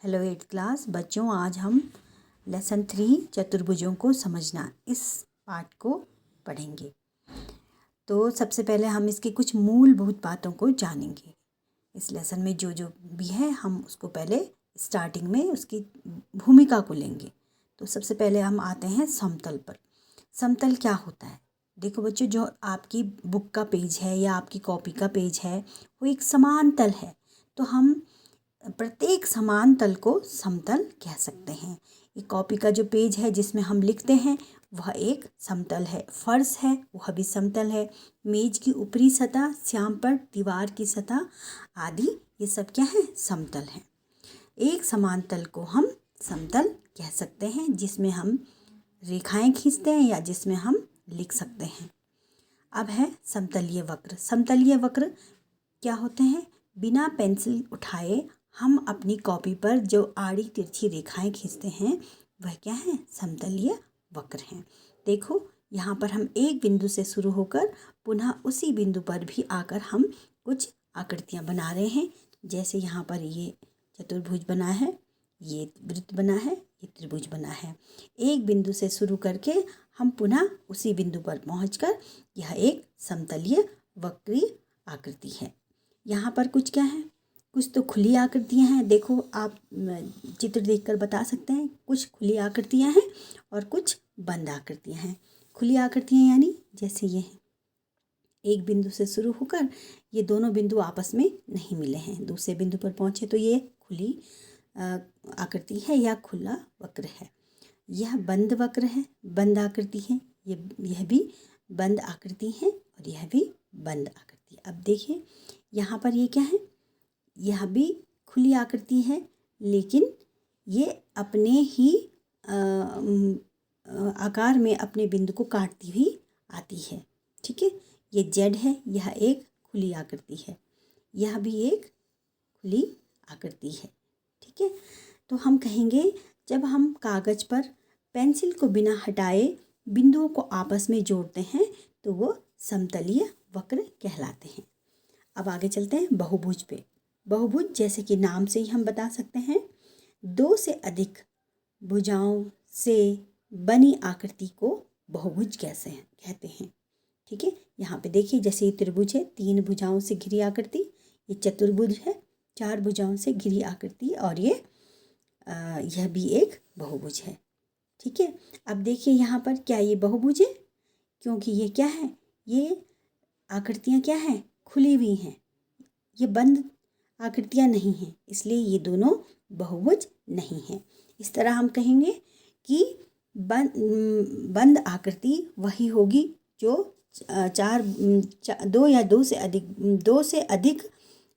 Hello 8th class बच्चों, आज हम लेसन 3 चतुर्भुजों को समझना इस पाठ को पढ़ेंगे। तो सबसे पहले हम इसकी कुछ मूलभूत बातों को जानेंगे। इस लेसन में जो जो भी है हम उसको पहले स्टार्टिंग में उसकी भूमिका को लेंगे। तो सबसे पहले हम आते हैं समतल पर। समतल क्या होता है? देखो बच्चों, जो आपकी बुक का पेज है या आपकी कॉपी का पेज है वो एक समान तल है, तो हम प्रत्येक समान तल को समतल कह सकते हैं। एक कॉपी का जो पेज है जिसमें हम लिखते हैं वह एक समतल है। फर्श है वह भी समतल है। मेज की ऊपरी सतह, श्याम पर दीवार की सतह आदि ये सब क्या है? समतल है। एक समान तल को हम समतल कह सकते हैं जिसमें हम रेखाएं खींचते हैं या जिसमें हम लिख सकते हैं। अब है समतलीय वक्र। समतलीय वक्र क्या होते हैं? बिना पेंसिल उठाए हम अपनी कॉपी पर जो आड़ी तिरछी रेखाएं खींचते हैं वह क्या है? समतलीय वक्र हैं। देखो, यहाँ पर हम एक बिंदु से शुरू होकर पुनः उसी बिंदु पर भी आकर हम कुछ आकृतियाँ बना रहे हैं। जैसे यहाँ पर ये चतुर्भुज बना है, ये वृत्त बना है, ये त्रिभुज बना है। एक बिंदु से शुरू करके हम पुनः उसी बिंदु पर पहुंचकर यह एक समतलीय वक्रीय आकृति है। यहाँ पर कुछ क्या है? कुछ तो खुली आकृतियाँ हैं। देखो, आप चित्र देखकर बता सकते हैं। कुछ खुली आकृतियाँ हैं और कुछ बंद आकृतियाँ हैं। खुली आकृतियाँ यानी जैसे ये हैं, एक बिंदु से शुरू होकर ये दोनों बिंदु आपस में नहीं मिले हैं, दूसरे बिंदु पर पहुँचे तो ये खुली आकृति है या खुला वक्र है। यह बंद वक्र है, बंद आकृति है। यह भी बंद आकृति है और यह भी बंद आकृति। अब देखिए, यहाँ पर ये क्या है? यह भी खुली आकृति है, लेकिन ये अपने ही आकार में अपने बिंदु को काटती हुई आती है। ठीक है, ये जेड है, यह एक खुली आकृति है, यह भी एक खुली आकृति है। ठीक है, तो हम कहेंगे जब हम कागज पर पेंसिल को बिना हटाए बिंदुओं को आपस में जोड़ते हैं तो वो समतलीय वक्र कहलाते हैं। अब आगे चलते हैं बहुभुज पे। बहुभुज जैसे कि नाम से ही हम बता सकते हैं, दो से अधिक भुजाओं से बनी आकृति को बहुभुज कहते हैं। ठीक है, यहाँ पे देखिए, जैसे ये त्रिभुज है, 3 भुजाओं से घिरी आकृति। ये चतुर्भुज है, 4 भुजाओं से घिरी आकृति, और यह भी एक बहुभुज है। ठीक है, अब देखिए यहाँ पर क्या ये बहुभुज है? क्योंकि ये क्या है? ये आकृतियाँ क्या हैं? खुली हुई हैं। ये बंद आकृतियाँ नहीं हैं, इसलिए ये दोनों बहुभुज नहीं हैं। इस तरह हम कहेंगे कि बंद आकृति वही होगी जो दो से अधिक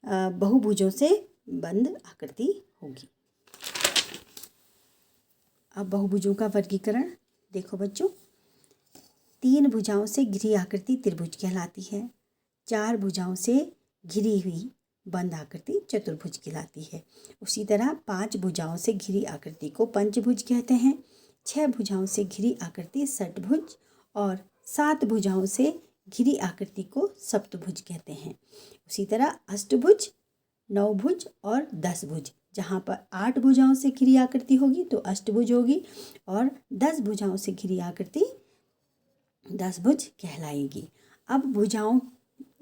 बहुभुजों से बंद आकृति होगी। अब बहुभुजों का वर्गीकरण देखो बच्चों। 3 भुजाओं से घिरी आकृति त्रिभुज कहलाती है। 4 भुजाओं से घिरी हुई बंद आकृति चतुर्भुज कहलाती है। उसी तरह 5 भुजाओं से घिरी आकृति को पंचभुज कहते हैं। 6 भुजाओं से घिरी आकृति षटभुज और 7 भुजाओं से घिरी आकृति को सप्तभुज कहते हैं। उसी तरह अष्टभुज, 9 भुज और 10 भुज। जहाँ पर 8 भुजाओं से घिरी आकृति होगी तो अष्टभुज होगी, और 10 भुजाओं से घिरी आकृति 10 भुज कहलाएगी। अब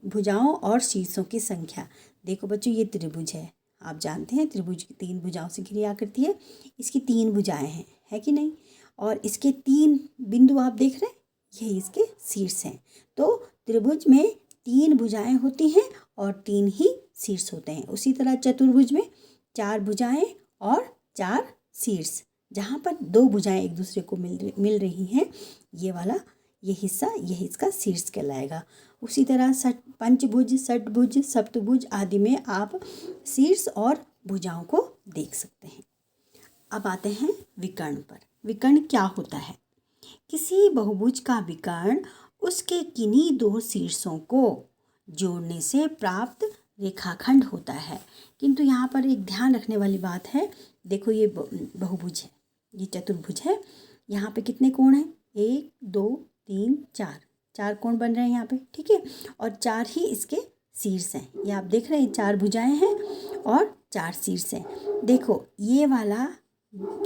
भुजाओं और शीर्षों की संख्या देखो बच्चों। ये त्रिभुज है, आप जानते हैं त्रिभुज की 3 भुजाओं से घिरी आकृति है। इसकी 3 भुजाएं हैं, है कि नहीं? और इसके 3 बिंदु आप देख रहे हैं, यही इसके शीर्ष हैं। तो त्रिभुज में 3 भुजाएं होती हैं और 3 ही शीर्ष होते हैं। उसी तरह चतुर्भुज में 4 भुजाएं और 4 शीर्ष। जहाँ पर 2 भुजाएं एक दूसरे को मिल रही हैं, ये हिस्सा यही इसका शीर्ष कहलाएगा। उसी तरह पंचभुज, षटभुज, सप्तभुज आदि में आप शीर्ष और भुजाओं को देख सकते हैं। अब आते हैं विकर्ण पर। विकर्ण क्या होता है? किसी बहुभुज का विकर्ण उसके किन्हीं 2 शीर्षों को जोड़ने से प्राप्त रेखाखंड होता है। किंतु यहाँ पर एक ध्यान रखने वाली बात है। देखो, ये बहुभुज है, ये चतुर्भुज है। यहाँ पे कितने कोण हैं? 1 2 3 4 कोण बन रहे हैं यहाँ पे। ठीक है, और 4 ही इसके शीर्ष हैं। ये आप देख रहे हैं 4 भुजाएं हैं और 4 शीर्ष हैं। देखो ये वाला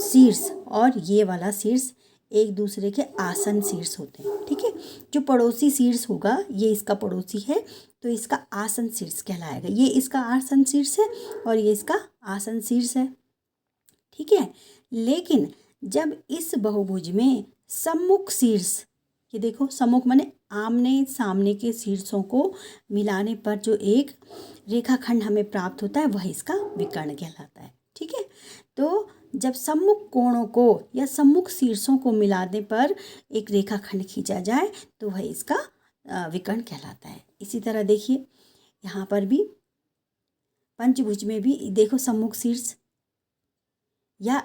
शीर्ष और ये वाला शीर्ष एक दूसरे के आसन शीर्ष होते हैं, ठीक है। जो पड़ोसी शीर्ष होगा ये इसका पड़ोसी है तो इसका आसन शीर्ष कहलाएगा। ये इसका आसन शीर्ष है और ये इसका आसन शीर्ष है, ठीक है। लेकिन जब इस बहुभुज में सम्मुख शीर्ष, ये देखो सम्मुख माने आमने सामने के शीर्षों को मिलाने पर जो एक रेखाखंड हमें प्राप्त होता है वह इसका विकर्ण कहलाता है, ठीक है। तो जब सम्मुख कोणों को या सम्मुख शीर्षों को मिलाने पर एक रेखाखंड खींचा जाए तो वह इसका विकर्ण कहलाता है। इसी तरह देखिए यहाँ पर भी पंचभुज में भी देखो सम्मुख शीर्ष या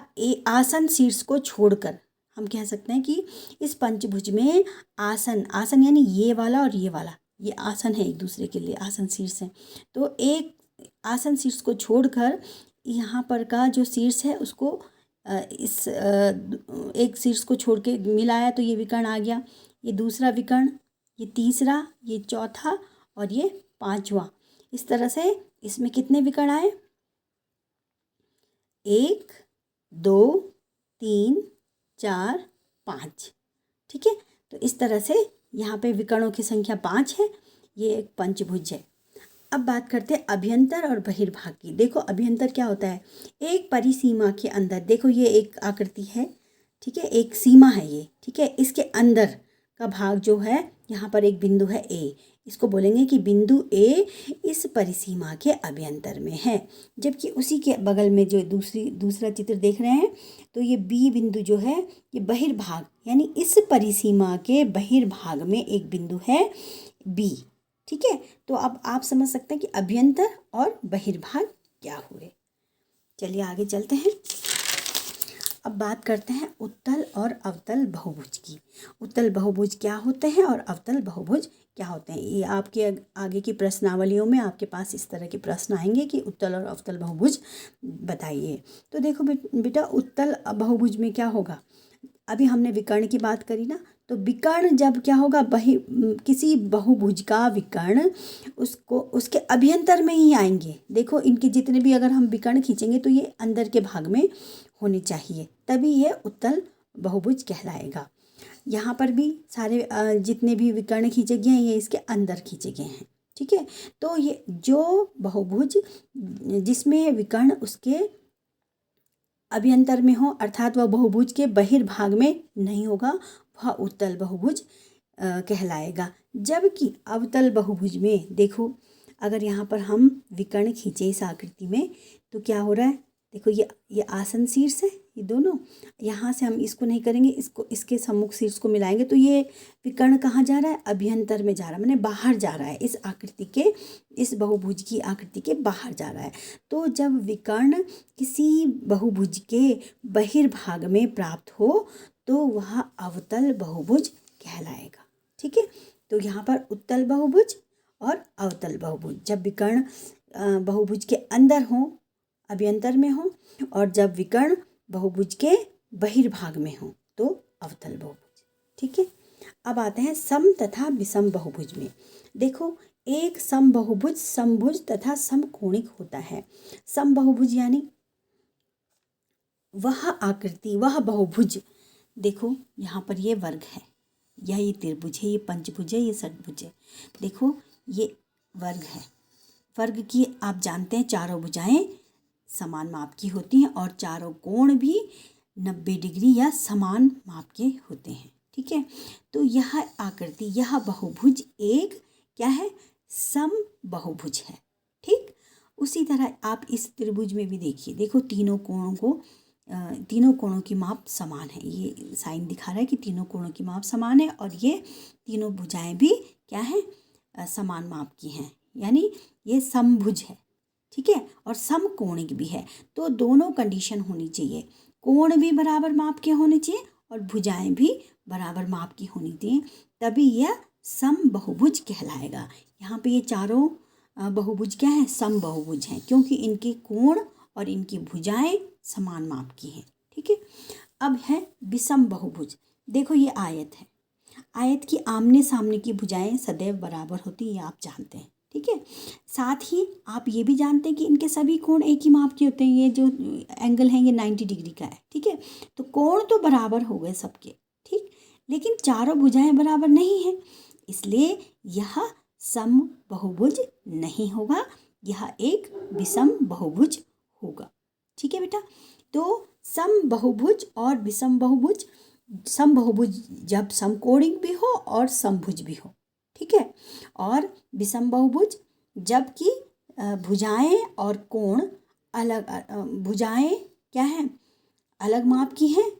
आसन शीर्ष को छोड़कर हम कह सकते हैं कि इस पंचभुज में आसन यानी ये वाला और ये वाला, ये आसन है एक दूसरे के लिए, आसन शीर्ष है। तो एक आसन शीर्ष को छोड़कर यहाँ पर का जो शीर्ष है उसको इस एक शीर्ष को छोड़ के मिलाया तो ये विकर्ण आ गया। ये दूसरा विकर्ण, ये तीसरा, ये चौथा और ये पांचवा। इस तरह से इसमें कितने विकर्ण आए? 1 2 3 4 5, ठीक है। तो इस तरह से यहाँ पे विकर्णों की संख्या 5 है। ये एक पंचभुज है। अब बात करते हैं अभ्यंतर और बहिर्भाग की। देखो अभ्यंतर क्या होता है? एक परिसीमा के अंदर, देखो ये एक आकृति है, ठीक है, एक सीमा है ये, ठीक है। इसके अंदर का भाग जो है यहाँ पर एक बिंदु है ए, इसको बोलेंगे कि बिंदु ए इस परिसीमा के अभ्यंतर में है। जबकि उसी के बगल में जो दूसरा चित्र देख रहे हैं तो ये बी बिंदु जो है ये बहिर्भाग यानी इस परिसीमा के बहिर्भाग में एक बिंदु है बी, ठीक है। तो अब आप समझ सकते हैं कि अभ्यंतर और बहिर्भाग क्या हुए। चलिए आगे चलते हैं। अब बात करते हैं उत्तल और अवतल बहुभुज की। उत्तल बहुभुज क्या होते हैं और अवतल बहुभुज क्या होते हैं? ये आपके आगे की प्रश्नावलियों में आपके पास इस तरह के प्रश्न आएंगे कि उत्तल और अवतल बहुभुज बताइए। तो देखो बेटा उत्तल बहुभुज में क्या होगा? अभी हमने विकर्ण की बात करी ना, तो विकर्ण जब क्या होगा, किसी बहुभुज का विकर्ण उसको उसके अभ्यंतर में ही आएंगे। देखो इनके जितने भी अगर हम विकर्ण खींचेंगे तो ये अंदर के भाग में होने चाहिए, तभी ये उत्तल बहुभुज कहलाएगा। यहाँ पर भी सारे जितने भी विकर्ण खींचे गए हैं ये इसके अंदर खींचे गए हैं, ठीक है। तो ये जो बहुभुज जिसमें विकर्ण उसके अभ्यंतर में हो अर्थात वह बहुभुज के बहिर्भाग में नहीं होगा, वह उत्तल बहुभुज कहलाएगा। जबकि अवतल बहुभुज में देखो अगर यहाँ पर हम विकर्ण खींचे इस आकृति में तो क्या हो रहा है? देखो ये आसन शीर्ष है, ये दोनों, यहाँ से हम इसको नहीं करेंगे, इसको इसके सम्मुख शीर्ष को मिलाएंगे तो ये विकर्ण कहाँ जा रहा है? अभ्यंतर में जा रहा है, माने बाहर जा रहा है, इस आकृति के, इस बहुभुज की आकृति के बाहर जा रहा है। तो जब विकर्ण किसी बहुभुज के बहिर्भाग में प्राप्त हो तो वह अवतल बहुभुज कहलाएगा, ठीक है। तो यहाँ पर उत्तल बहुभुज और अवतल बहुभुज, जब विकर्ण बहुभुज के अंदर हो अभ्यंतर में हो और जब विकर्ण बहुभुज के बहिर्भाग में हो तो अवतल बहुभुज, ठीक है। अब आते हैं सम तथा विषम बहुभुज में। देखो एक सम बहुभुज समभुज तथा समकोणिक होता है। सम बहुभुज यानी वह आकृति, वह बहुभुज, देखो यहाँ पर ये वर्ग है, ये त्रिभुज है, ये पंचभुज है, ये षटभुज है। देखो ये वर्ग है, वर्ग की आप जानते हैं चारों भुजाएं समान माप की होती हैं और चारों कोण भी 90 डिग्री या समान माप के होते हैं, ठीक है। तो यह आकृति, यह बहुभुज एक क्या है? सम बहुभुज है, ठीक। उसी तरह आप इस त्रिभुज में भी देखिए, देखो तीनों कोणों की माप समान है। ये साइन दिखा रहा है कि तीनों कोणों की माप समान है और ये तीनों भुजाएं भी क्या है? समान माप की हैं, यानी ये समभुज है, ठीक है, और समकोणिक भी है। तो दोनों कंडीशन होनी चाहिए, कोण भी बराबर माप के होने चाहिए और भुजाएं भी बराबर माप की होनी चाहिए, तभी यह सम बहुभुज कहलाएगा। यहाँ पे ये चारों बहुभुज क्या है? सम बहुभुज हैं, क्योंकि इनके कोण और इनकी भुजाएं समान माप की हैं, ठीक है। अब है विषम बहुभुज। देखो ये आयत है, आयत की आमने सामने की भुजाएं सदैव बराबर होती हैं, ये आप जानते हैं, ठीक है। साथ ही आप ये भी जानते हैं कि इनके सभी कोण एक ही माप के होते हैं। ये जो एंगल है ये 90 डिग्री का है, ठीक है। तो कोण तो बराबर हो गए सबके, ठीक, लेकिन चारों भुजाएं बराबर नहीं हैं, इसलिए यह समबाहुभुज नहीं होगा, यह एक विषम बहुभुज होगा। ठीक है बेटा। तो समबाहुभुज और विषम बहुभुज, समबाहुभुज जब समकोणिक भी हो और समभुज भी हो, ठीक है, और विषम बहुभुज जबकि भुजाएं और कोण अलग, भुजाएं क्या हैं, अलग माप की हैं,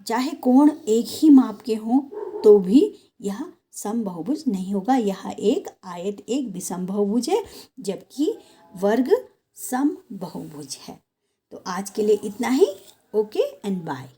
चाहे कोण एक ही माप के हों तो भी यह समबाहुभुज नहीं होगा, यह एक आयत एक विषम बहुभुज है, जबकि वर्ग समबाहुभुज है। तो आज के लिए इतना ही। Okay and bye.